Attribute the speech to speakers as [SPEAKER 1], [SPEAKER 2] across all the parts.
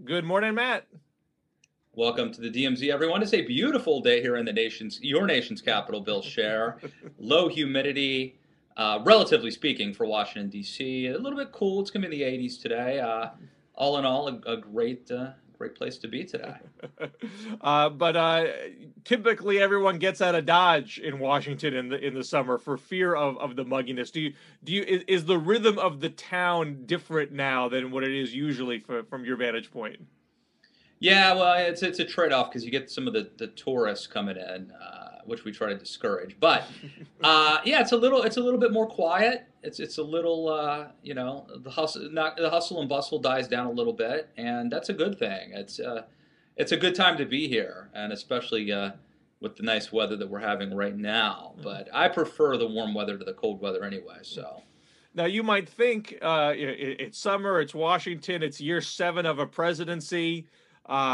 [SPEAKER 1] Good morning, Matt.
[SPEAKER 2] Welcome to the DMZ, everyone. It's a beautiful day here in your nation's capital, Bill Scher. Low humidity, relatively speaking, for Washington D.C. A little bit cool. It's going to be in the 80s today. All in all, a great place to be today.
[SPEAKER 1] But typically everyone gets out of Dodge in Washington in the summer for fear of the mugginess. Is the rhythm of the town different now than what it is usually from your vantage point?
[SPEAKER 2] Yeah, well, it's a trade-off because you get some of the tourists coming in, which we try to discourage. But yeah, it's a little bit more quiet. It's a little the hustle and bustle dies down a little bit, and that's a good thing. It's a good time to be here, and especially with the nice weather that we're having right now. But I prefer the warm weather to the cold weather anyway. So.
[SPEAKER 1] Now you might think it's summer, it's Washington, it's year 7 of a presidency.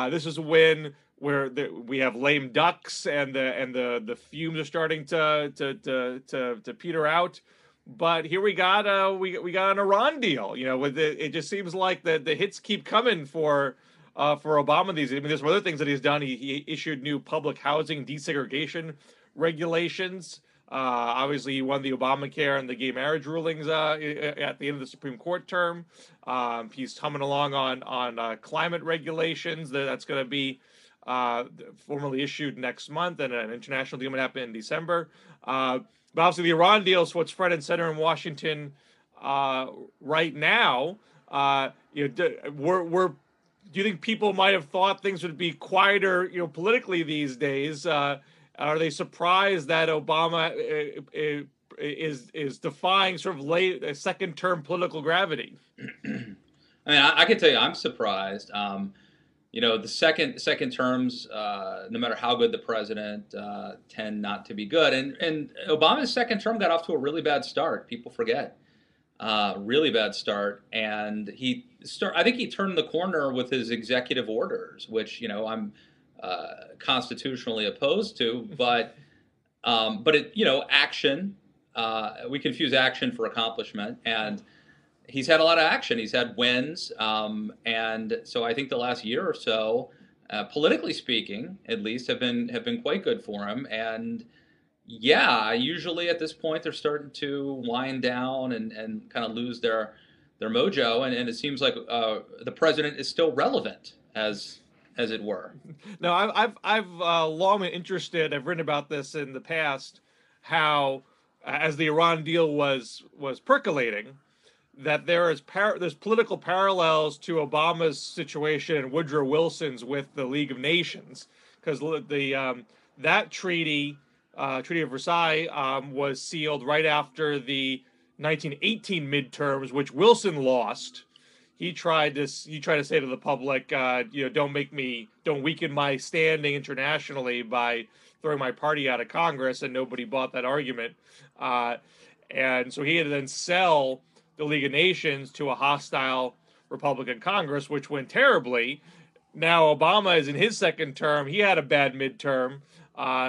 [SPEAKER 1] This is when we have lame ducks and the fumes are starting to peter out. But here we got an Iran deal. It just seems like the hits keep coming for Obama these days. I mean, there's some other things that he's done. He issued new public housing desegregation regulations. Obviously, he won the Obamacare and the gay marriage rulings at the end of the Supreme Court term. He's humming along on climate regulations. That's going to be formally issued next month, and an international deal might happen in December. But obviously, the Iran deal is what's front and center in Washington right now. Do you think people might have thought things would be quieter, politically these days? Are they surprised that Obama is defying sort of late second-term political gravity?
[SPEAKER 2] I mean, I can tell you, I'm surprised. The second terms, no matter how good the president, tend not to be good. And Obama's second term got off to a really bad start. People forget, really bad start. And I think he turned the corner with his executive orders, which I'm constitutionally opposed to, but action. We confuse action for accomplishment, and he's had a lot of action. He's had wins, and so I think the last year or so, politically speaking, at least, have been quite good for him. And yeah, usually at this point they're starting to wind down and kind of lose their mojo, and it seems like the president is still relevant as it were.
[SPEAKER 1] No, I've long been interested. I've written about this in the past, how as the Iran deal was percolating, that there's political parallels to Obama's situation and Woodrow Wilson's with the League of Nations, because that Treaty of Versailles, was sealed right after the 1918 midterms, which Wilson lost. He tried to say to the public, don't weaken my standing internationally by throwing my party out of Congress, and nobody bought that argument. And so he had to then sell the League of Nations to a hostile Republican Congress, which went terribly. Now Obama is in his second term. He had a bad midterm.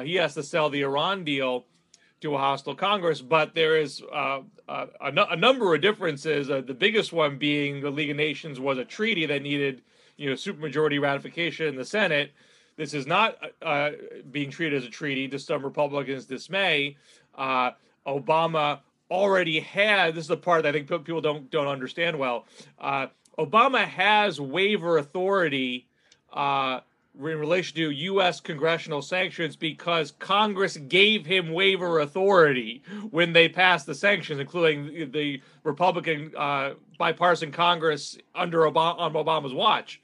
[SPEAKER 1] He has to sell the Iran deal to a hostile Congress, but there is a number of differences. The biggest one being the League of Nations was a treaty that needed, supermajority ratification in the Senate. This is not being treated as a treaty, to some Republicans' dismay. Obama already had. This is the part that I think people don't understand well. Obama has waiver authority in relation to U.S. congressional sanctions because Congress gave him waiver authority when they passed the sanctions, including the Republican bipartisan Congress on Obama's watch.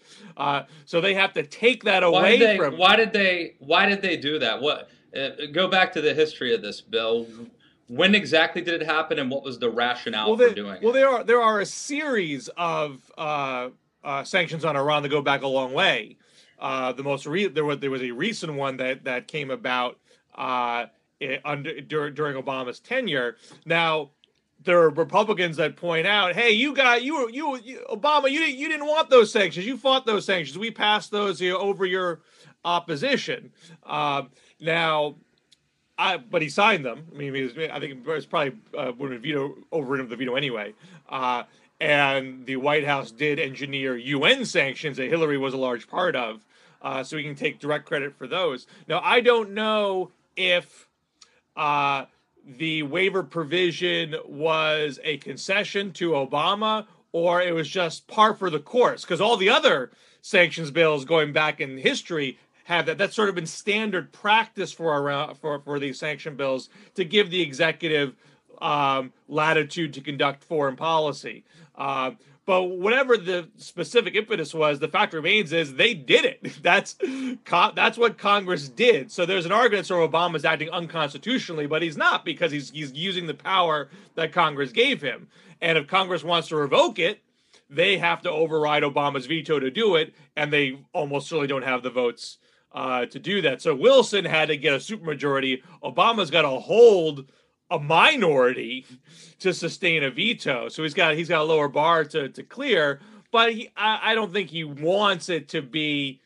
[SPEAKER 1] So they have to take that away from.
[SPEAKER 2] Why did they do that? Go back to the history of this, Bill. When exactly did it happen, and what was the rationale for doing it?
[SPEAKER 1] Well, there are a series of sanctions on Iran that go back a long way. There was a recent one that came about during Obama's tenure. Now, there are Republicans that point out, "Hey, Obama, you didn't want those sanctions. You fought those sanctions. We passed those over your opposition." But he signed them. I mean, I think it was probably would have overridden the veto anyway. and the White House did engineer UN sanctions that Hillary was a large part of. So we can take direct credit for those. Now, I don't know if the waiver provision was a concession to Obama or it was just par for the course, because all the other sanctions bills going back in history have that. That's sort of been standard practice for these sanction bills, to give the executive latitude to conduct foreign policy. But whatever the specific impetus was, the fact remains is they did it. That's what Congress did. So there's an argument so Obama's acting unconstitutionally, but he's not, because he's using the power that Congress gave him. And if Congress wants to revoke it, they have to override Obama's veto to do it, and they almost certainly don't have the votes to do that. So Wilson had to get a supermajority. Obama's got to hold a minority to sustain a veto. So he's got a lower bar to clear, but I don't think he wants it to be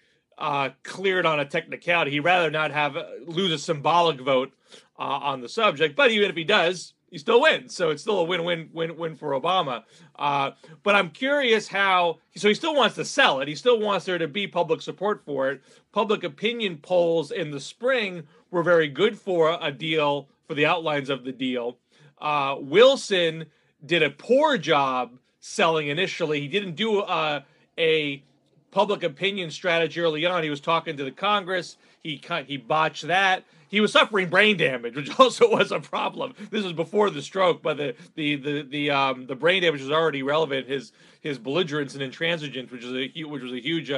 [SPEAKER 1] cleared on a technicality. He'd rather not lose a symbolic vote on the subject. But even if he does, he still wins. So it's still a win-win-win for Obama. But I'm curious so he still wants to sell it. He still wants there to be public support for it. Public opinion polls in the spring were very good for a deal, for the outlines of the deal. Wilson did a poor job selling initially. He didn't do a public opinion strategy early on. He was talking to the Congress. He botched that. He was suffering brain damage, which also was a problem. This was before the stroke, but the brain damage was already relevant. His belligerence and intransigence, which was a huge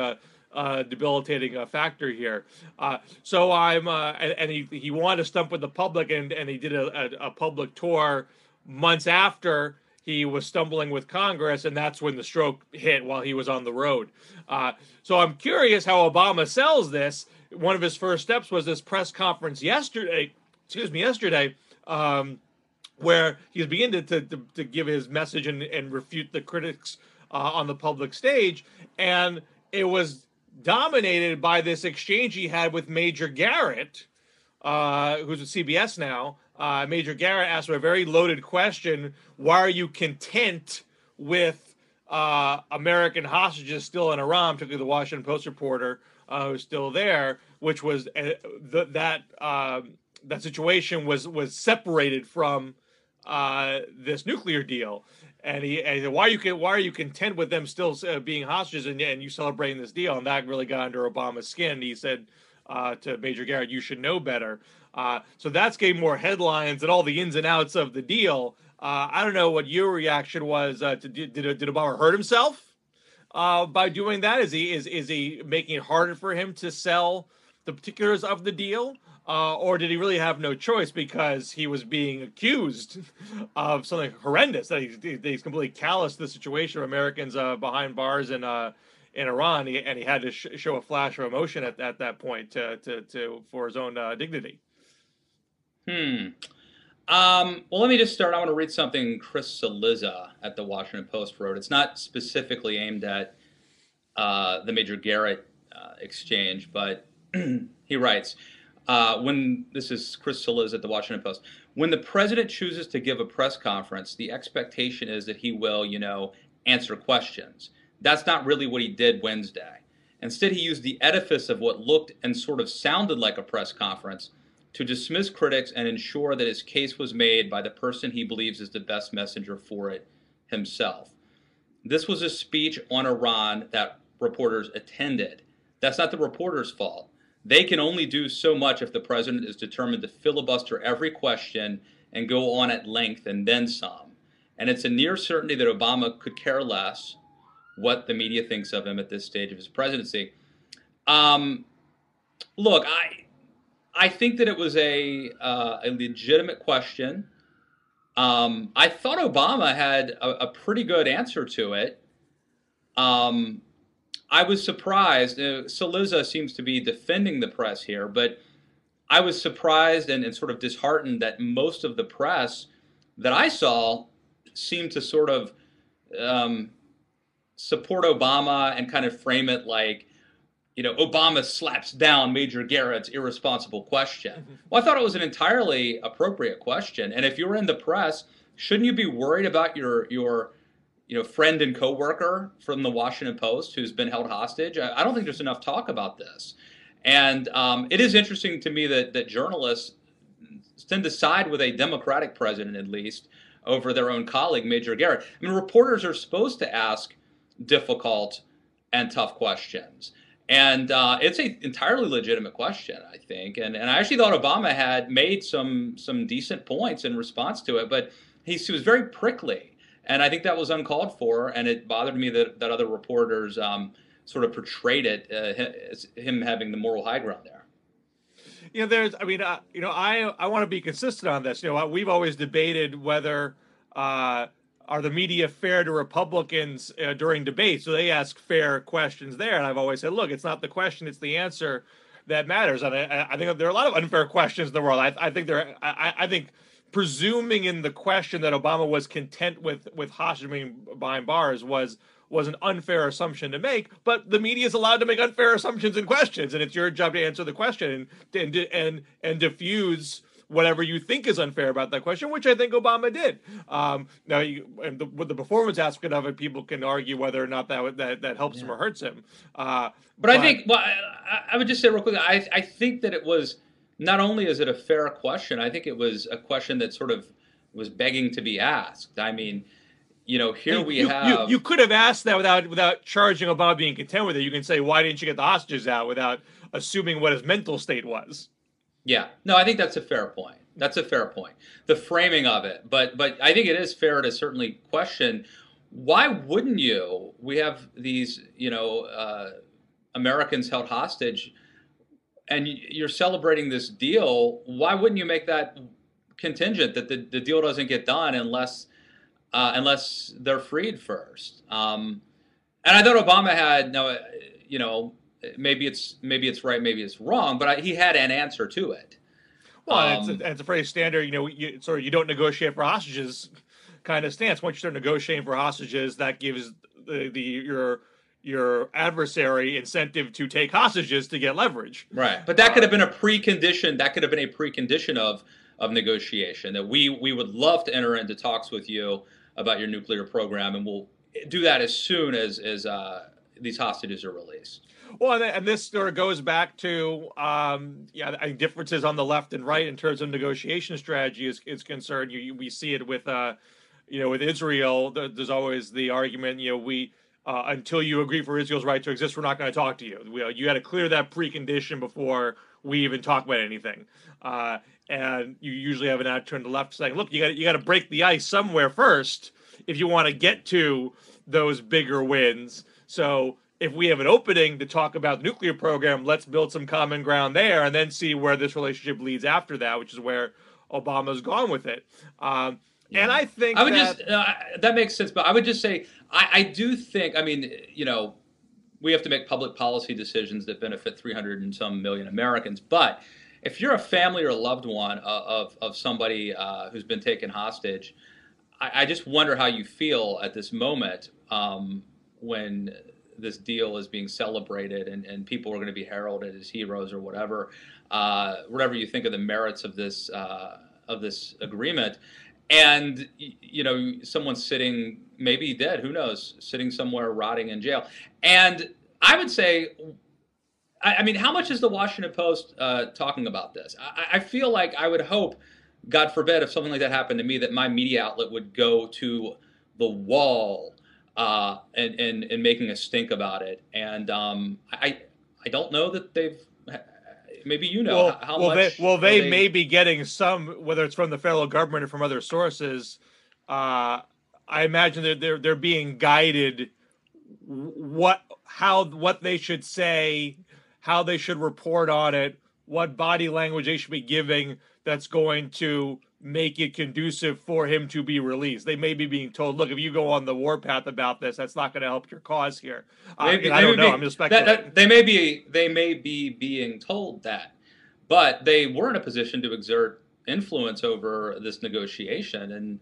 [SPEAKER 1] debilitating factor here. So and he wanted to stump with the public, and he did a public tour months after he was stumbling with Congress, and that's when the stroke hit while he was on the road. So I'm curious how Obama sells this. One of his first steps was this press conference yesterday, where he's beginning to give his message and refute the critics on the public stage. And it was dominated by this exchange he had with Major Garrett, who's at CBS now. Major Garrett asked him a very loaded question: why are you content with American hostages still in Iran, particularly the Washington Post reporter who's still there, which was that situation was separated from this nuclear deal. And he said, why are you content with them still being hostages and you celebrating this deal? And that really got under Obama's skin. He said to Major Garrett, you should know better. So that's getting more headlines and all the ins and outs of the deal. I don't know what your reaction was. Did Obama hurt himself by doing that? Is he making it harder for him to sell the particulars of the deal? Or did he really have no choice because he was being accused of something horrendous, that he's completely calloused the situation of Americans behind bars in Iran, and he had to show a flash of emotion at that point for his own dignity?
[SPEAKER 2] Well, let me just start. I want to read something Chris Cillizza at the Washington Post wrote. It's not specifically aimed at the Major Garrett exchange, but he writes, this is Chris Cillizza at the Washington Post, when the president chooses to give a press conference, the expectation is that he will, answer questions. That's not really what he did Wednesday. Instead, he used the edifice of what looked and sort of sounded like a press conference to dismiss critics and ensure that his case was made by the person he believes is the best messenger for it himself. This was a speech on Iran that reporters attended. That's not the reporters' fault. They can only do so much if the president is determined to filibuster every question and go on at length and then some. And it's a near certainty that Obama could care less what the media thinks of him at this stage of his presidency. Look, I think that it was a legitimate question. I thought Obama had a pretty good answer to it. I was surprised. Cillizza seems to be defending the press here, but I was surprised and sort of disheartened that most of the press that I saw seemed to sort of support Obama and kind of frame it like, Obama slaps down Major Garrett's irresponsible question. Well, I thought it was an entirely appropriate question. And if you're in the press, shouldn't you be worried about your friend and coworker from the Washington Post who's been held hostage. I don't think there's enough talk about this. And it is interesting to me that journalists tend to side with a Democratic president, at least, over their own colleague, Major Garrett. I mean, reporters are supposed to ask difficult and tough questions. And it's an entirely legitimate question, I think. And I actually thought Obama had made some decent points in response to it, but he was very prickly. And I think that was uncalled for, and it bothered me that other reporters sort of portrayed it as him having the moral high ground there.
[SPEAKER 1] I want to be consistent on this. We've always debated whether are the media fair to Republicans during debates. So they ask fair questions there, and I've always said, look, it's not the question, it's the answer that matters. And I think there are a lot of unfair questions in the world. I think presuming in the question that Obama was content with hostage being behind bars was an unfair assumption to make, but the media is allowed to make unfair assumptions and questions, and it's your job to answer the question and diffuse whatever you think is unfair about that question, which I think Obama did. With the performance aspect of it, people can argue whether or not that helps him or hurts him.
[SPEAKER 2] But I think, I would just say real quick, I think that it was, not only is it a fair question, I think it was a question that sort of was begging to be asked. I mean, you
[SPEAKER 1] could have asked that without charging Obama being content with it. You can say, why didn't you get the hostages out, without assuming what his mental state was.
[SPEAKER 2] Yeah, no, I think that's a fair point. That's a fair point. The framing of it, but I think it is fair to certainly question, why wouldn't you? We have these, Americans held hostage, and you're celebrating this deal. Why wouldn't you make that contingent that the deal doesn't get done unless they're freed first? And I thought Obama had maybe it's right, maybe it's wrong, but he had an answer to it.
[SPEAKER 1] Well, it's a pretty standard, you don't negotiate for hostages kind of stance. Once you start negotiating for hostages, that gives your adversary incentive to take hostages to get leverage.
[SPEAKER 2] Right, but that could have been a precondition. That could have been a precondition of negotiation, that we would love to enter into talks with you about your nuclear program, and we'll do that as soon as these hostages are released.
[SPEAKER 1] Well, and this sort of goes back to differences on the left and right in terms of negotiation strategy is concerned. We see it with with Israel. There's always the argument, until you agree for Israel's right to exist, we're not going to talk to you. You got to clear that precondition before we even talk about anything. And you usually have an attitude on the left saying, look, you got to break the ice somewhere first if you want to get to those bigger wins. So if we have an opening to talk about the nuclear program, let's build some common ground there and then see where this relationship leads after that, which is where Obama's gone with it. And I think
[SPEAKER 2] that makes sense. But I would just say, I do think, we have to make public policy decisions that benefit 300 and some million Americans. But if you're a family or a loved one of somebody who's been taken hostage, I just wonder how you feel at this moment when this deal is being celebrated and people are going to be heralded as heroes or whatever you think of the merits of this agreement. And, someone's sitting, maybe dead, who knows, sitting somewhere rotting in jail. And I would say, how much is the Washington Post talking about this? I feel like I would hope, God forbid, if something like that happened to me, that my media outlet would go to the wall and making a stink about it. And I don't know that they've. Maybe how much.
[SPEAKER 1] They may be getting some, whether it's from the federal government or from other sources. I imagine they're being guided what they should say, how they should report on it, what body language they should be giving that's going to make it conducive for him to be released. They may be being told, look, if you go on the warpath about this, that's not going to help your cause here. I don't know. I'm just speculating.
[SPEAKER 2] They may be being told that, but they were in a position to exert influence over this negotiation, and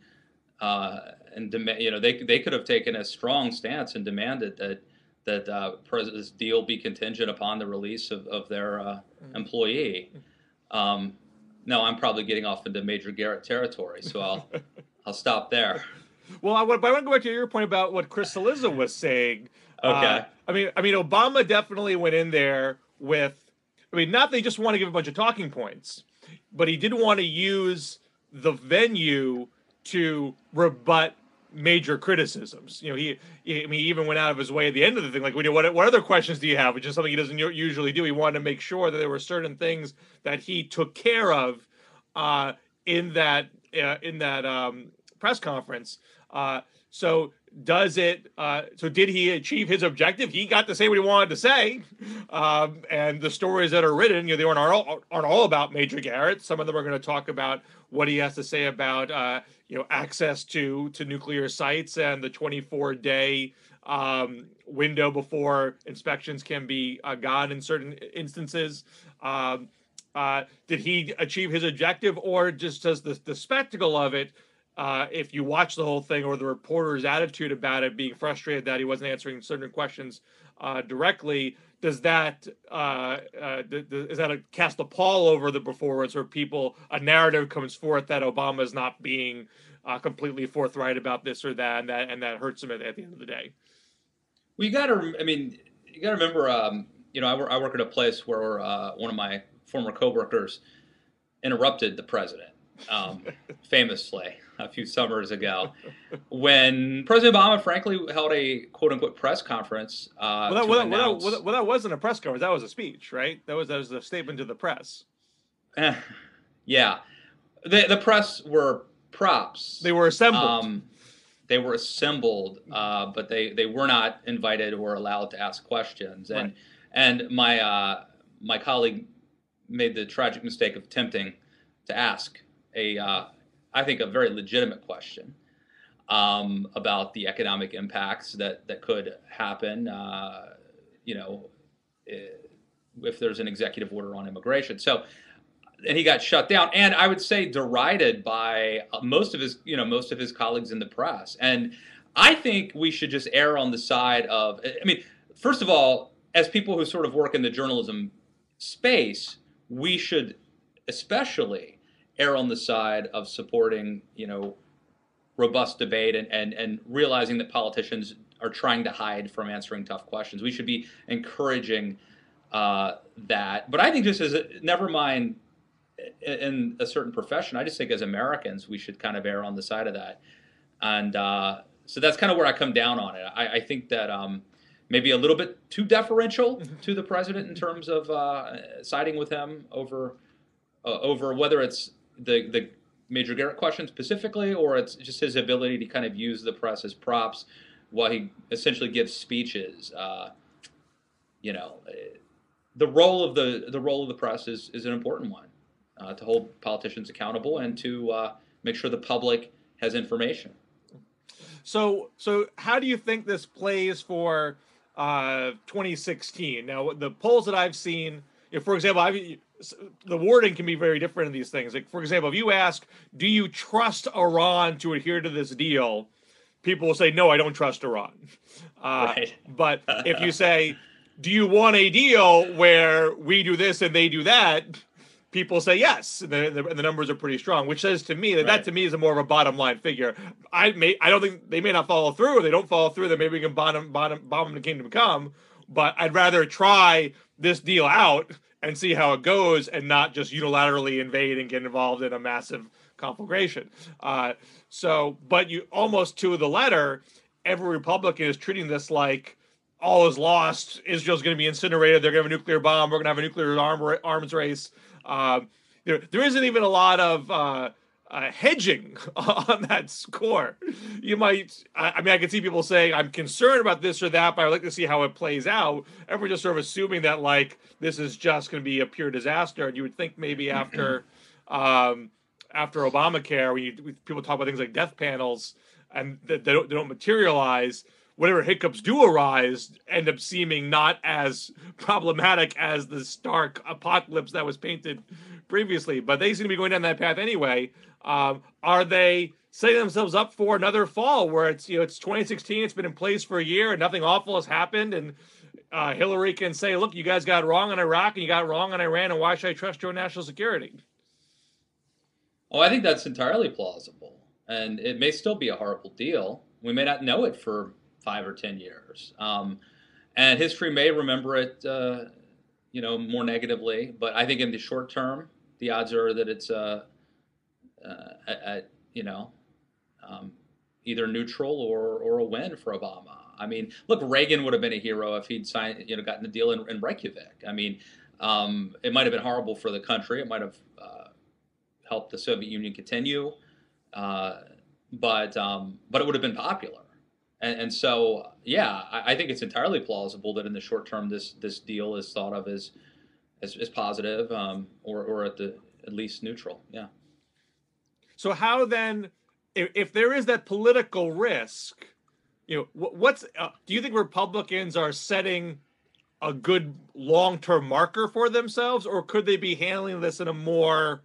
[SPEAKER 2] they could have taken a strong stance and demanded that this deal be contingent upon the release of their employee. No, I'm probably getting off into Major Garrett territory, so I'll stop there.
[SPEAKER 1] Well, but I want to go back to your point about what Chris Cillizza was saying.
[SPEAKER 2] Okay.
[SPEAKER 1] I mean, Obama definitely went in there with, I mean, not that he just want to give a bunch of talking points, but he did want to use the venue to rebut major criticisms. I mean, he even went out of his way at the end of the thing, like, what other questions do you have? Which is something he doesn't usually do. He wanted to make sure that there were certain things that he took care of in that press conference. So does it? So did he achieve his objective? He got to say what he wanted to say, and the stories that are written, they aren't all about Major Garrett. Some of them are going to talk about what he has to say about access to nuclear sites and the 24-day window before inspections can be gone in certain instances. Did he achieve his objective, or just does the spectacle of it? If you watch the whole thing, or the reporter's attitude about it, being frustrated that he wasn't answering certain questions directly, does that cast a pall over the performance, or a narrative comes forth that Obama is not being completely forthright about this or that, and that hurts him at the end of the day?
[SPEAKER 2] Well, you got to remember, I work at a place where one of my former coworkers interrupted the president, famously, a few summers ago, when President Obama, frankly, held a quote-unquote press conference.
[SPEAKER 1] That wasn't a press conference. That was a speech, right? That was a statement to the press.
[SPEAKER 2] Yeah. The press were props.
[SPEAKER 1] They were assembled.
[SPEAKER 2] But they were not invited or allowed to ask questions.
[SPEAKER 1] Right.
[SPEAKER 2] And my colleague made the tragic mistake of attempting to ask I think a very legitimate question about the economic impacts that could happen, if there's an executive order on immigration. So, and he got shut down, and I would say derided by most of his colleagues in the press. And I think we should just err on the side of, first of all, as people who sort of work in the journalism space, we should especially err on the side of supporting, robust debate and realizing that politicians are trying to hide from answering tough questions. We should be encouraging that. But I think never mind in a certain profession, I just think as Americans, we should kind of err on the side of that. And so that's kind of where I come down on it. I think that maybe a little bit too deferential to the president in terms of siding with him over whether it's the Major Garrett question specifically, or it's just his ability to kind of use the press as props while he essentially gives speeches. The role of the press is an important one, to hold politicians accountable and to make sure the public has information.
[SPEAKER 1] So how do you think this plays for 2016? Now, the polls that I've seen, for example, the wording can be very different in these things. Like, for example, if you ask, do you trust Iran to adhere to this deal? People will say, no, I don't trust Iran.
[SPEAKER 2] Right.
[SPEAKER 1] But if you say, do you want a deal where we do this and they do that? People say yes, and the numbers are pretty strong, which says to me that to me is a more of a bottom line figure. I don't think they may not follow through. If they don't follow through, then maybe we can bomb them to kingdom come. But I'd rather try this deal out and see how it goes, and not just unilaterally invade and get involved in a massive conflagration. But you almost to the letter, every Republican is treating this like all is lost. Israel's going to be incinerated. They're going to have a nuclear bomb. We're going to have a nuclear arms race. There isn't even a lot of hedging on that score. You might, I can see people saying, I'm concerned about this or that, but I'd like to see how it plays out. Everyone's just sort of assuming that, like, this is just going to be a pure disaster. And you would think maybe after Obamacare, when people talk about things like death panels and they don't materialize, whatever hiccups do arise end up seeming not as problematic as the stark apocalypse that was painted previously. But they seem to be going down that path anyway. Are they setting themselves up for another fall where it's 2016, it's been in place for a year and nothing awful has happened, and Hillary can say, look, you guys got it wrong in Iraq and you got it wrong in Iran, and why should I trust your national security?
[SPEAKER 2] Oh, I think that's entirely plausible. and it may still be a horrible deal. We may not know it for 5 or 10 years, and history may remember it, more negatively. But I think in the short term, the odds are that it's a either neutral or a win for Obama. I mean, look, Reagan would have been a hero if he'd signed, gotten the deal in Reykjavik. I mean, it might have been horrible for the country. It might have helped the Soviet Union continue, but it would have been popular. And so, yeah, I think it's entirely plausible that in the short term, this deal is thought of as positive, or at least neutral. Yeah.
[SPEAKER 1] So how then, if there is that political risk, what's do you think Republicans are setting a good long-term marker for themselves, or could they be handling this in a more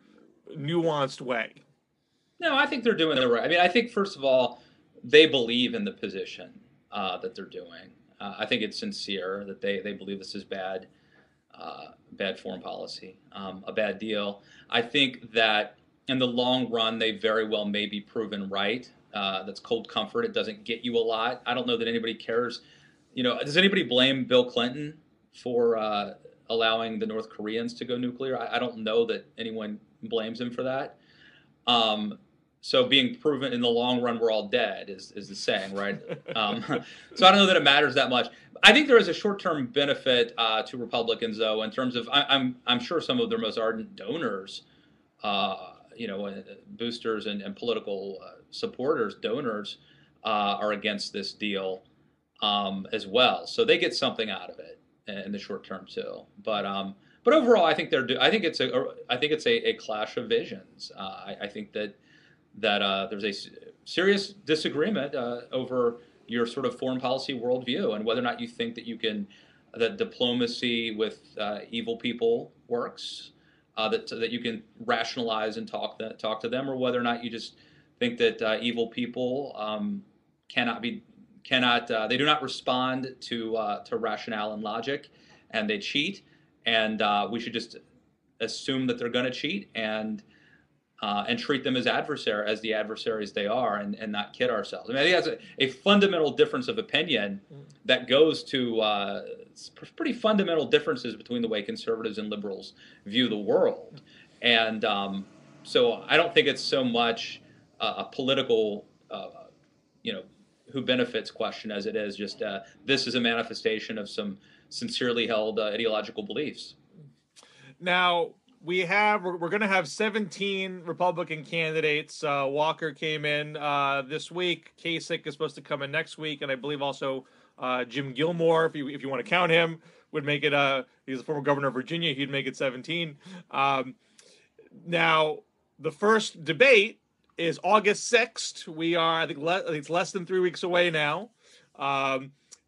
[SPEAKER 1] nuanced way?
[SPEAKER 2] No, I think they're doing it right. I mean, I think first of all, they believe in the position that they're doing. I think it's sincere that they believe this is bad foreign policy, a bad deal. I think that in the long run, they very well may be proven right. That's cold comfort. It doesn't get you a lot. I don't know that anybody cares. Does anybody blame Bill Clinton for allowing the North Koreans to go nuclear? I don't know that anyone blames him for that. So being proven in the long run, we're all dead is the saying, right? So I don't know that it matters that much. I think there is a short-term benefit to Republicans, though, in terms of I'm sure some of their most ardent donors, boosters and political supporters, donors, are against this deal as well. So they get something out of it in the short term too. But overall, I think it's a clash of visions. I think that there's a serious disagreement over your sort of foreign policy worldview and whether or not you think that diplomacy with evil people works, that you can rationalize and talk to them, or whether or not you just think that evil people they do not respond to rationale and logic, and they cheat, and we should just assume that they're going to cheat and treat them as the adversaries they are, and not kid ourselves. I mean, I think that's a fundamental difference of opinion that goes to pretty fundamental differences between the way conservatives and liberals view the world. And so I don't think it's so much a political, who benefits question as it is just this is a manifestation of some sincerely held ideological beliefs.
[SPEAKER 1] Now, we're going to have 17 Republican candidates. Walker came in this week. Kasich is supposed to come in next week, and I believe also Jim Gilmore, if you want to count him, would make it. He's the former governor of Virginia. He'd make it 17. Now, the first debate is August 6th. I think it's less than 3 weeks away now.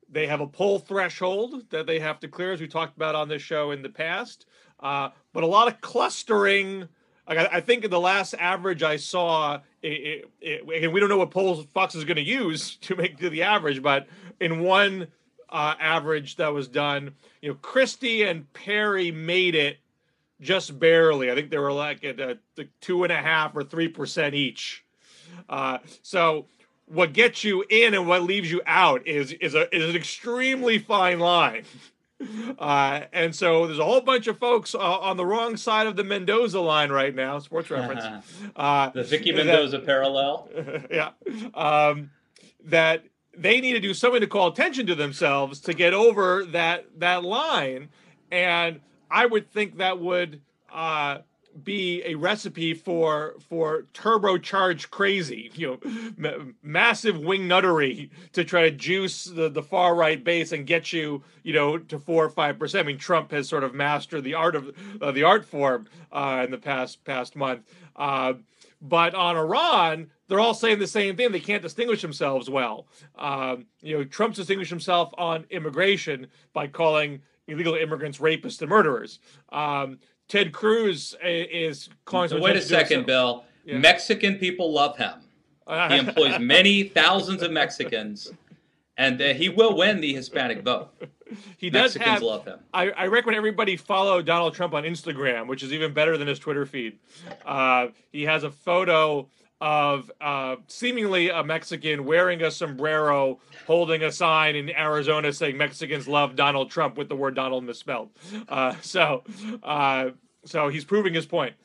[SPEAKER 1] They have a poll threshold that they have to clear, as we talked about on this show in the past. But a lot of clustering. I think in the last average I saw, and we don't know what polls Fox is going to use to make the average, but in one average that was done, Christie and Perry made it just barely. I think they were like at 2.5% or 3% each. So what gets you in and what leaves you out is an extremely fine line. And so there's a whole bunch of folks on the wrong side of the Mendoza line right now. Sports reference.
[SPEAKER 2] The Vicky Mendoza parallel.
[SPEAKER 1] Yeah. That they need to do something to call attention to themselves to get over that line. And I would think that would be a recipe for turbocharged crazy, massive wing nuttery to try to juice the far right base and get you, to 4 or 5%. I mean, Trump has sort of mastered the art of the art form in the past month. But on Iran, they're all saying the same thing. They can't distinguish themselves well. Trump's distinguished himself on immigration by calling illegal immigrants rapists and murderers. Ted Cruz is calling.
[SPEAKER 2] So wait a second, Bill. Yeah. Mexican people love him. He employs many thousands of Mexicans, and he will win the Hispanic vote. Mexicans love him.
[SPEAKER 1] I recommend everybody follow Donald Trump on Instagram, which is even better than his Twitter feed. He has a photo of seemingly a Mexican wearing a sombrero, holding a sign in Arizona saying Mexicans love Donald Trump with the word Donald misspelled. So he's proving his point.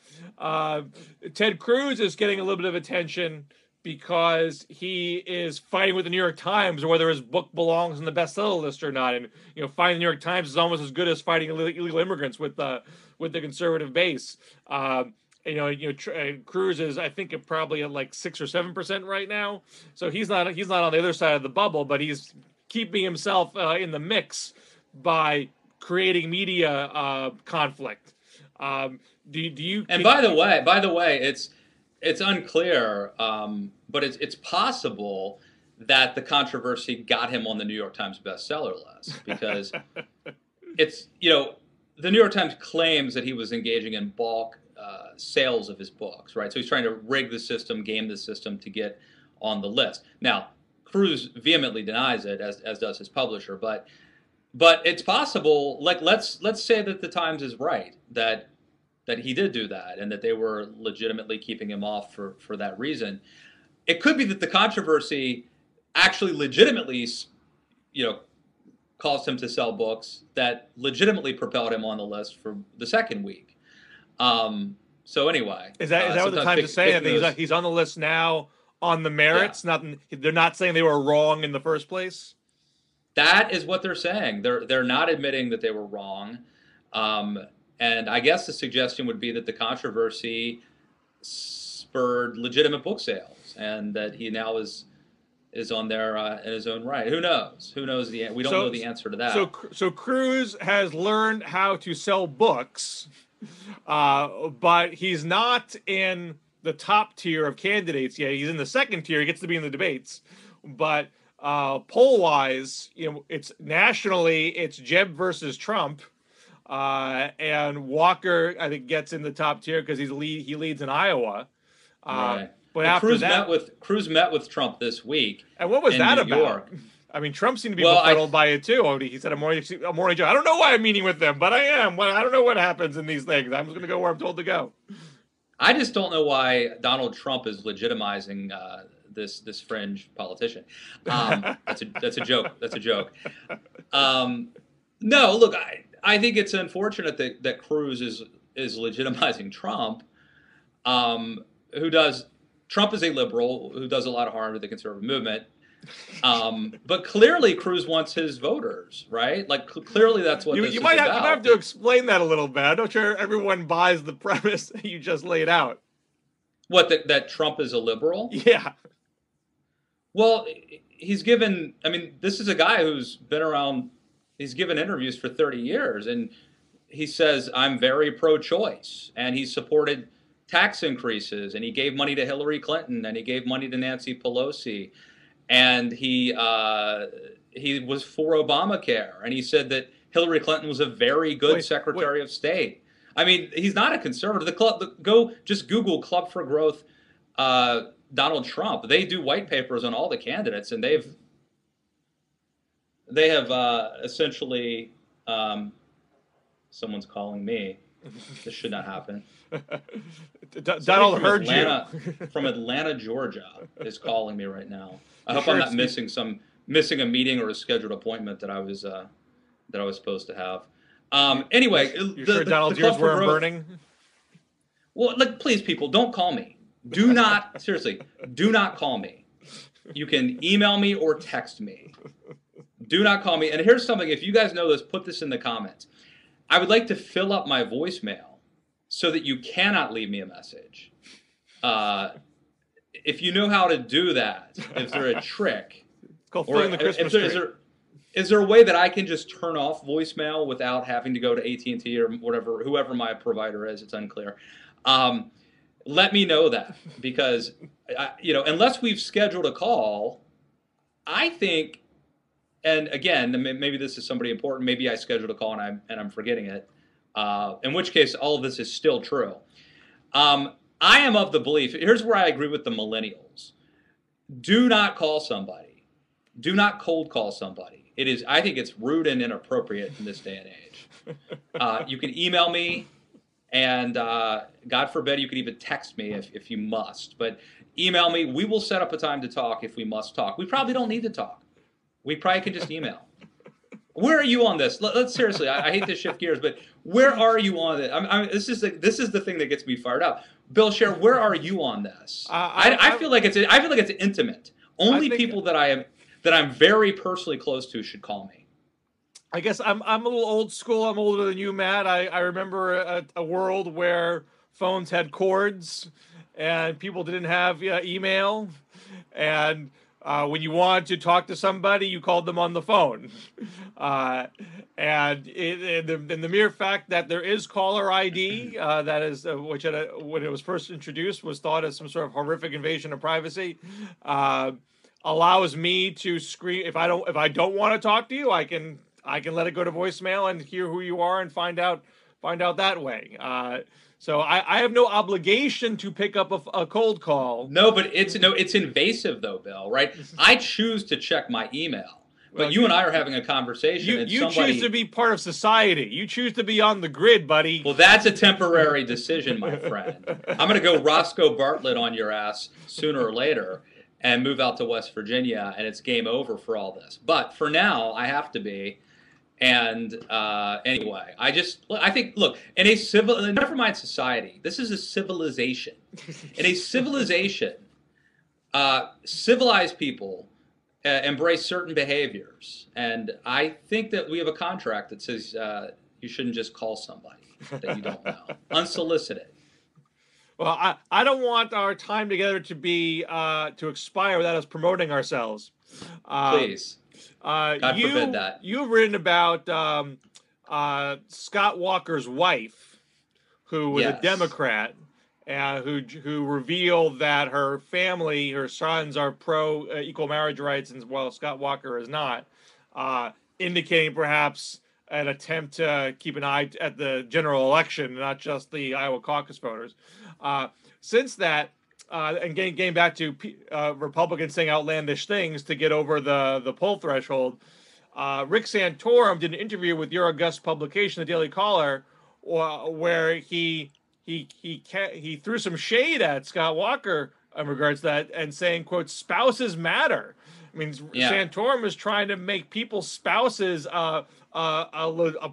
[SPEAKER 1] Ted Cruz is getting a little bit of attention because he is fighting with the New York Times whether his book belongs in the bestseller list or not. And fighting the New York Times is almost as good as fighting illegal immigrants with the conservative base. Cruz is, I think, probably at like 6 or 7% right now. So he's not on the other side of the bubble, but he's keeping himself in the mix by creating media conflict. Do you?
[SPEAKER 2] And by the way, it's unclear, but it's possible that the controversy got him on the New York Times bestseller list because it's the New York Times claims that he was engaging in bulk sales of his books, right? So he's trying to rig the system, game the system to get on the list. Now, Cruz vehemently denies it, as does his publisher, but it's possible. Like let's say that the Times is right that he did do that and that they were legitimately keeping him off for that reason. It could be that the controversy actually legitimately, caused him to sell books that legitimately propelled him on the list for the second week. So anyway,
[SPEAKER 1] is that what the Times is saying? That he's on the list now on the merits? Yeah. They're not saying they were wrong in the first place.
[SPEAKER 2] That is what they're saying. They're not admitting that they were wrong. And I guess the suggestion would be that the controversy spurred legitimate book sales, and that he now is on there in his own right. Who knows? We don't know the answer to that.
[SPEAKER 1] So Cruz has learned how to sell books, but he's not in the top tier of candidates yet. He's in the second tier. He gets to be in the debates, but poll-wise, it's nationally, it's Jeb versus Trump. And Walker, I think, gets in the top tier because he leads in Iowa.
[SPEAKER 2] Right.
[SPEAKER 1] But after
[SPEAKER 2] Cruz met with Trump this week.
[SPEAKER 1] And what was that about? York. I mean, Trump seemed to be befuddled by it too. He said, "I'm already. I don't know why I'm meeting with them, but I am. Well, I don't know what happens in these things. I'm just going to go where I'm told to go."
[SPEAKER 2] I just don't know why Donald Trump is legitimizing this fringe politician. That's a joke. That's a joke. No, look, I think it's unfortunate that Cruz is legitimizing Trump, Trump is a liberal who does a lot of harm to the conservative movement. But clearly Cruz wants his voters, right? Like clearly that's what this is about. You might
[SPEAKER 1] have to explain that a little bit. I'm not sure everyone buys the premise that you just laid out.
[SPEAKER 2] What, that Trump is a liberal?
[SPEAKER 1] Yeah.
[SPEAKER 2] Well, this is a guy who's been around. He's given interviews for 30 years, and he says, I'm very pro-choice, and he supported tax increases, and he gave money to Hillary Clinton, and he gave money to Nancy Pelosi, and he was for Obamacare, and he said that Hillary Clinton was a very good Secretary of State. I mean, he's not a conservative. Go just Google Club for Growth Donald Trump. They do white papers on all the candidates, and they have essentially, someone's calling me. This should not happen.
[SPEAKER 1] Donald heard you.
[SPEAKER 2] From Atlanta, Georgia, is calling me right now. I hope I'm not missing a meeting or a scheduled appointment that I was supposed to have. Anyway,
[SPEAKER 1] you sure Donald's ears weren't burning?
[SPEAKER 2] Well, please, people, don't call me. Do not seriously. Do not call me. You can email me or text me. Do not call me. And here's something, if you guys know this, put this in the comments. I would like to fill up my voicemail so that you cannot leave me a message. If you know how to do that, is there a trick?
[SPEAKER 1] It's called filling the Christmas tree.
[SPEAKER 2] Is there a way that I can just turn off voicemail without having to go to AT&T or whoever my provider is? It's unclear. Let me know that, because unless we've scheduled a call, I think. And again, maybe this is somebody important. Maybe I scheduled a call and I'm forgetting it. In which case, all of this is still true. I am of the belief. Here's where I agree with the millennials. Do not call somebody. Do not cold call somebody. I think it's rude and inappropriate in this day and age. You can email me, And God forbid you could even text me if you must. But email me. We will set up a time to talk if we must talk. We probably don't need to talk. We probably can just email. Where are you on this? Let's seriously. I hate to shift gears, but where are you on it? This is the thing that gets me fired up. Bill Scher, where are you on this? I feel like it's intimate. Only people that I'm very personally close to should call me.
[SPEAKER 1] I guess I'm a little old school. I'm older than you, Matt. I remember a world where phones had cords and people didn't have email, and when you wanted to talk to somebody, you called them on the phone. And the mere fact that there is caller ID, that is which when it was first introduced was thought as some sort of horrific invasion of privacy, allows me to screen if I don't want to talk to you, I can let it go to voicemail and hear who you are and find out that way. So I have no obligation to pick up a cold call.
[SPEAKER 2] No, but it's invasive though, Bill. Right? I choose to check my email, but you and I are having a conversation.
[SPEAKER 1] You choose to be part of society. You choose to be on the grid, buddy.
[SPEAKER 2] Well, that's a temporary decision, my friend. I'm going to go Roscoe Bartlett on your ass sooner or later and move out to West Virginia, and it's game over for all this. But for now, I have to be. And anyway, I think, look, in a never mind society, this is a civilization. In a civilization, civilized people embrace certain behaviors. And I think that we have a contract that says you shouldn't just call somebody that you don't know, unsolicited.
[SPEAKER 1] Well, I don't want our time together to be to expire without us promoting ourselves.
[SPEAKER 2] Please. God forbid that.
[SPEAKER 1] You've written about Scott Walker's wife, who was a Democrat, who revealed that her family, her sons, are pro equal marriage rights, and while Scott Walker is not, indicating perhaps an attempt to keep an eye at the general election, not just the Iowa caucus voters. Since that. And getting back to Republicans saying outlandish things to get over the poll threshold, Rick Santorum did an interview with your august publication, The Daily Caller, where he threw some shade at Scott Walker in regards to that, and saying, quote, "spouses matter." I mean, Santorum is trying to make people's spouses a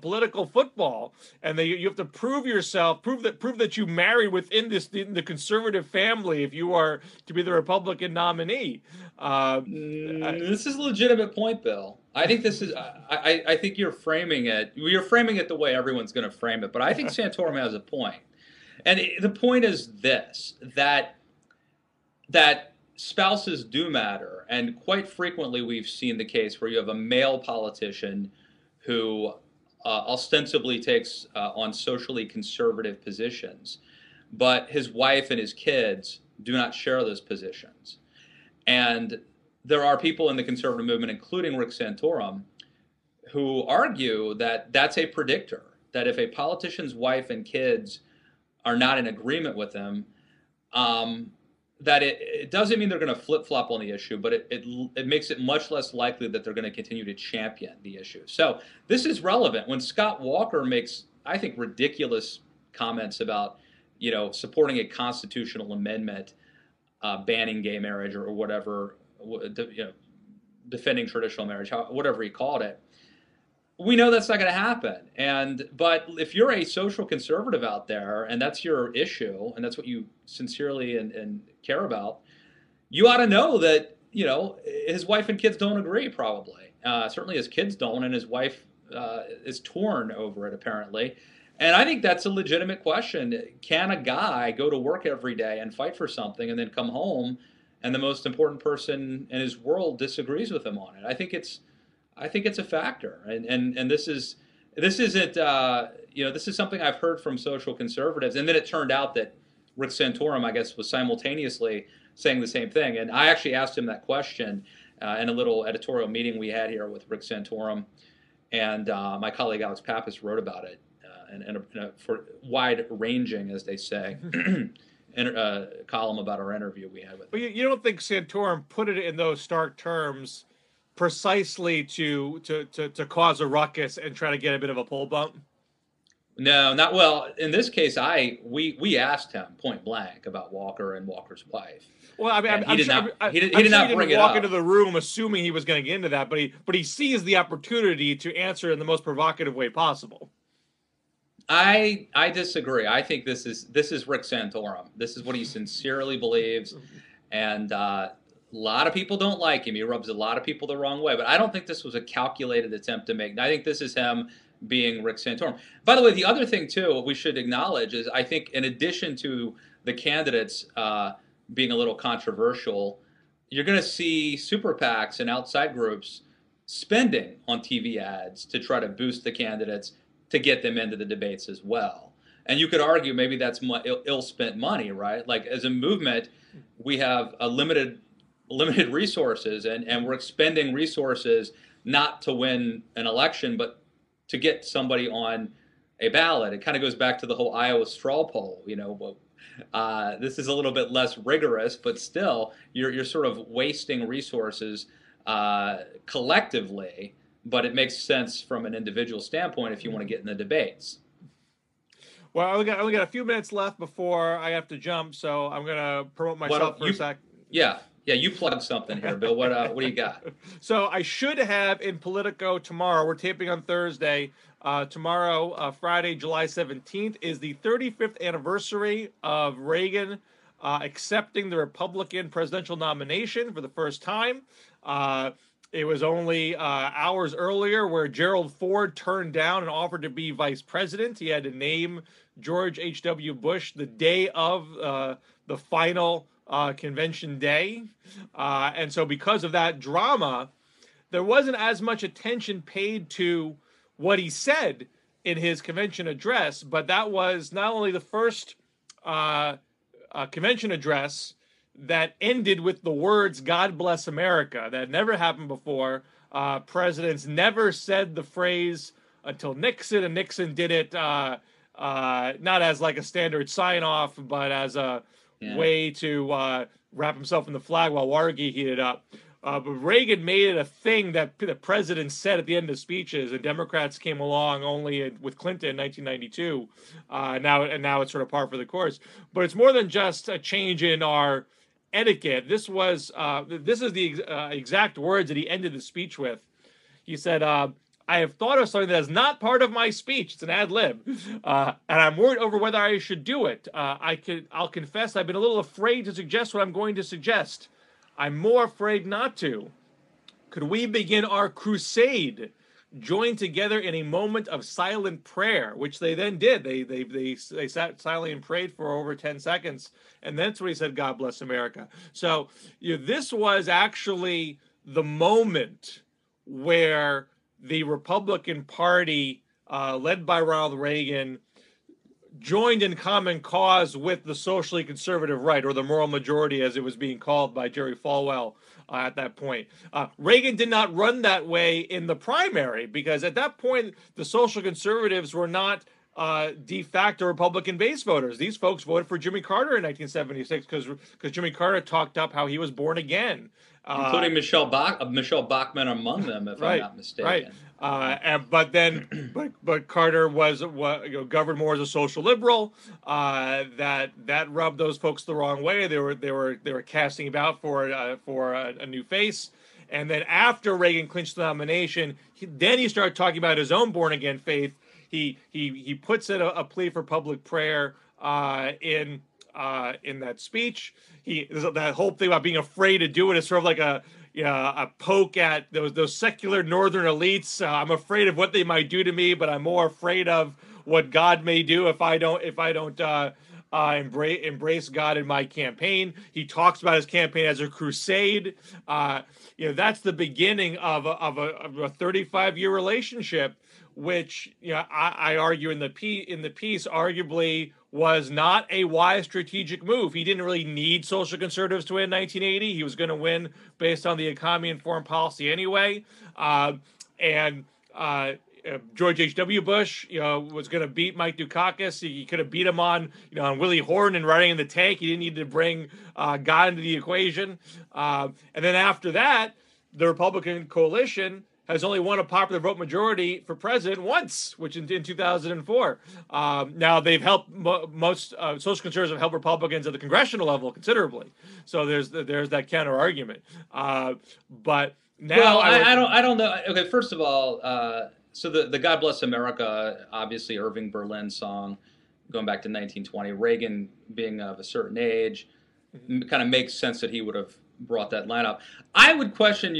[SPEAKER 1] political football, and you have to prove yourself, prove that you marry within the conservative family if you are to be the Republican nominee.
[SPEAKER 2] This is a legitimate point, Bill. I think this is. I think you're framing it. You're framing it the way everyone's going to frame it, but I think Santorum has a point, and the point is this: that spouses do matter, and quite frequently we've seen the case where you have a male politician who ostensibly takes on socially conservative positions, but his wife and his kids do not share those positions. And there are people in the conservative movement, including Rick Santorum, who argue that that's a predictor, that if a politician's wife and kids are not in agreement with him, that it doesn't mean they're going to flip-flop on the issue, but it makes it much less likely that they're going to continue to champion the issue. So this is relevant. When Scott Walker makes, I think, ridiculous comments about, supporting a constitutional amendment banning gay marriage or whatever, defending traditional marriage, whatever he called it, we know that's not going to happen. But if you're a social conservative out there and that's your issue and that's what you sincerely and care about, you ought to know that, his wife and kids don't agree, probably. Certainly his kids don't, and his wife is torn over it, apparently. And I think that's a legitimate question. Can a guy go to work every day and fight for something and then come home and the most important person in his world disagrees with him on it? I think it's a factor, and this isn't this is something I've heard from social conservatives, and then it turned out that Rick Santorum, I guess, was simultaneously saying the same thing, and I actually asked him that question in a little editorial meeting we had here with Rick Santorum, and my colleague Alex Pappas wrote about it in a wide-ranging, as they say, column about our interview we had with him.
[SPEAKER 1] Well, you don't think Santorum put it in those stark terms precisely to cause a ruckus and try to get a bit of a poll bump?
[SPEAKER 2] No, not well. In this case, we asked him point blank about Walker and Walker's wife,
[SPEAKER 1] Well, I mean,
[SPEAKER 2] and he did not he
[SPEAKER 1] I'm
[SPEAKER 2] did
[SPEAKER 1] sure he
[SPEAKER 2] not bring
[SPEAKER 1] didn't
[SPEAKER 2] it
[SPEAKER 1] walk into
[SPEAKER 2] up.
[SPEAKER 1] the room assuming he was going to get into that, but he sees the opportunity to answer in the most provocative way possible.
[SPEAKER 2] I disagree. I think this is Rick Santorum. This is what he sincerely believes, and a lot of people don't like him. He rubs a lot of people the wrong way. But I don't think this was a calculated attempt to make. I think this is him being Rick Santorum. By the way, the other thing too we should acknowledge is I think in addition to the candidates being a little controversial, you're going to see super PACs and outside groups spending on TV ads to try to boost the candidates to get them into the debates as well. And you could argue maybe that's ill-spent money, right? Like as a movement, we have a limited resources, and we're expending resources not to win an election, but to get somebody on a ballot. It kind of goes back to the whole Iowa straw poll. This is a little bit less rigorous, but still, you're sort of wasting resources collectively. But it makes sense from an individual standpoint if you want to get in the debates.
[SPEAKER 1] Well, I only got a few minutes left before I have to jump, so I'm gonna promote myself for a sec.
[SPEAKER 2] Yeah, you plug something here, Bill. What do you got?
[SPEAKER 1] So I should have in Politico tomorrow. We're taping on Thursday. Tomorrow, Friday, July 17th, is the 35th anniversary of Reagan accepting the Republican presidential nomination for the first time. It was only hours earlier where Gerald Ford turned down and offered to be vice president. He had to name George H.W. Bush the day of the final convention day. And so because of that drama, there wasn't as much attention paid to what he said in his convention address, but that was not only the first convention address that ended with the words "God bless America." That had never happened before. Presidents never said the phrase until Nixon, and Nixon did it not as like a standard sign-off, but as a way to wrap himself in the flag while Watergate heated up. But Reagan made it a thing that the president said at the end of speeches, and Democrats came along only with Clinton in 1992. Now it's sort of par for the course. But it's more than just a change in our etiquette. This is the exact words that he ended the speech with. He said, "I have thought of something that is not part of my speech. It's an ad lib, and I'm worried over whether I should do it. I'll confess I've been a little afraid to suggest what I'm going to suggest. I'm more afraid not to. Could we begin our crusade, join together in a moment of silent prayer?" Which they then did. They sat silently and prayed for over 10 seconds, and that's when he said, "God bless America." So this was actually the moment where the Republican Party, led by Ronald Reagan, joined in common cause with the socially conservative right, or the moral majority as it was being called by Jerry Falwell at that point. Reagan did not run that way in the primary, because at that point the social conservatives were not de facto Republican base voters. These folks voted for Jimmy Carter in 1976 because Jimmy Carter talked up how he was born again.
[SPEAKER 2] Including Michelle Bachmann among them, if I'm not mistaken.
[SPEAKER 1] Right. But Carter was governed more as a social liberal. That rubbed those folks the wrong way. They were casting about for a new face. And then after Reagan clinched the nomination, then he started talking about his own born again faith. He puts in a plea for public prayer in that speech. That whole thing about being afraid to do it is sort of like a poke at those secular northern elites. I'm afraid of what they might do to me, but I'm more afraid of what God may do if I don't embrace God in my campaign. He talks about his campaign as a crusade. That's the beginning of a 35-year relationship, which I argue in the piece arguably was not a wise strategic move. He didn't really need social conservatives to win in 1980. He was going to win based on the economy and foreign policy anyway. George H.W. Bush, was going to beat Mike Dukakis. He could have beat him on Willie Horton and riding in the tank. He didn't need to bring God into the equation. And then after that, the Republican coalition has only won a popular vote majority for president once, which in 2004. Now they've helped most social conservatives have helped Republicans at the congressional level considerably. So there's that counter argument. But now,
[SPEAKER 2] well, I don't know. Okay, first of all, so the God Bless America, obviously Irving Berlin song, going back to 1920. Reagan being of a certain age, kind of makes sense that he would have brought that line up. I would question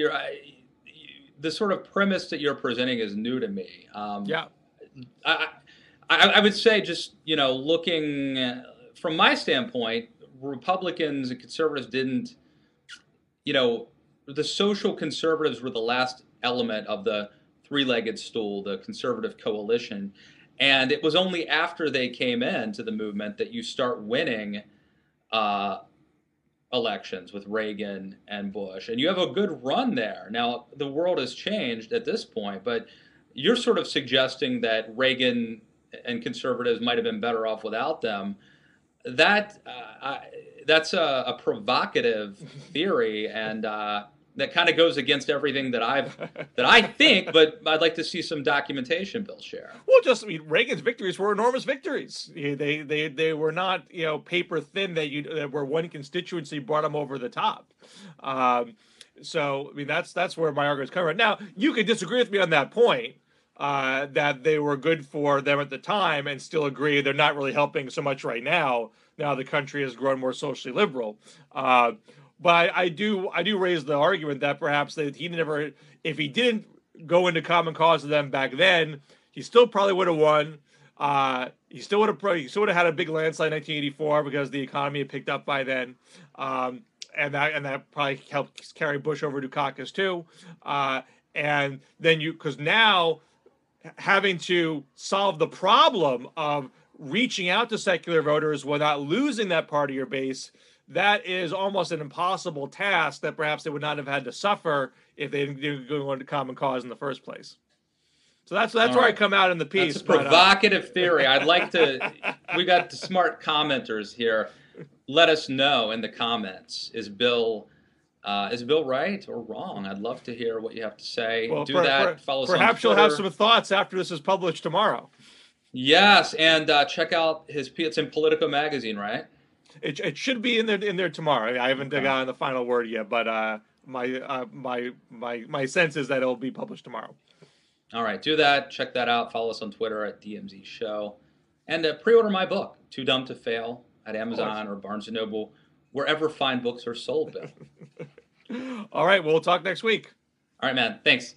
[SPEAKER 2] the sort of premise that you're presenting is new to me.
[SPEAKER 1] yeah.
[SPEAKER 2] I would say just, looking from my standpoint, Republicans and conservatives didn't, the social conservatives were the last element of the three-legged stool, the conservative coalition. And it was only after they came into the movement that you start winning elections with Reagan and Bush. And you have a good run there. Now, the world has changed at this point, but you're sort of suggesting that Reagan and conservatives might have been better off without them. That's a provocative theory, and that kind of goes against everything that I think. But I'd like to see some documentation, Bill Scher.
[SPEAKER 1] Well, Reagan's victories were enormous victories. They were not paper thin that where one constituency brought them over the top. So that's where my argument's coming from. Now you could disagree with me on that point. That they were good for them at the time, and still agree they're not really helping so much right now. Now the country has grown more socially liberal. But I do raise the argument that perhaps if he didn't go into common cause with them back then, he still probably would have won. He still would have had a big landslide in 1984 because the economy had picked up by then. And that probably helped carry Bush over Dukakis too. And then because now having to solve the problem of reaching out to secular voters without losing that part of your base, that is almost an impossible task that perhaps they would not have had to suffer if they didn't go into common cause in the first place. So that's where I come out in the piece.
[SPEAKER 2] That's a provocative theory. I'd like to. We got the smart commenters here. Let us know in the comments. Is Bill right or wrong? I'd love to hear what you have to say.
[SPEAKER 1] Well,
[SPEAKER 2] Follow us on Twitter.
[SPEAKER 1] Perhaps you'll have some thoughts after this is published tomorrow.
[SPEAKER 2] Yes, and check out his piece. It's in Politico magazine, right?
[SPEAKER 1] It should be in there tomorrow. I haven't gotten the final word yet, but my sense is that it'll be published tomorrow.
[SPEAKER 2] All right, do that. Check that out. Follow us on Twitter at DMZ Show, and pre-order my book, Too Dumb to Fail, at Amazon or Barnes & Noble, wherever fine books are sold. Bill.
[SPEAKER 1] All right, we'll talk next week.
[SPEAKER 2] All right, man. Thanks.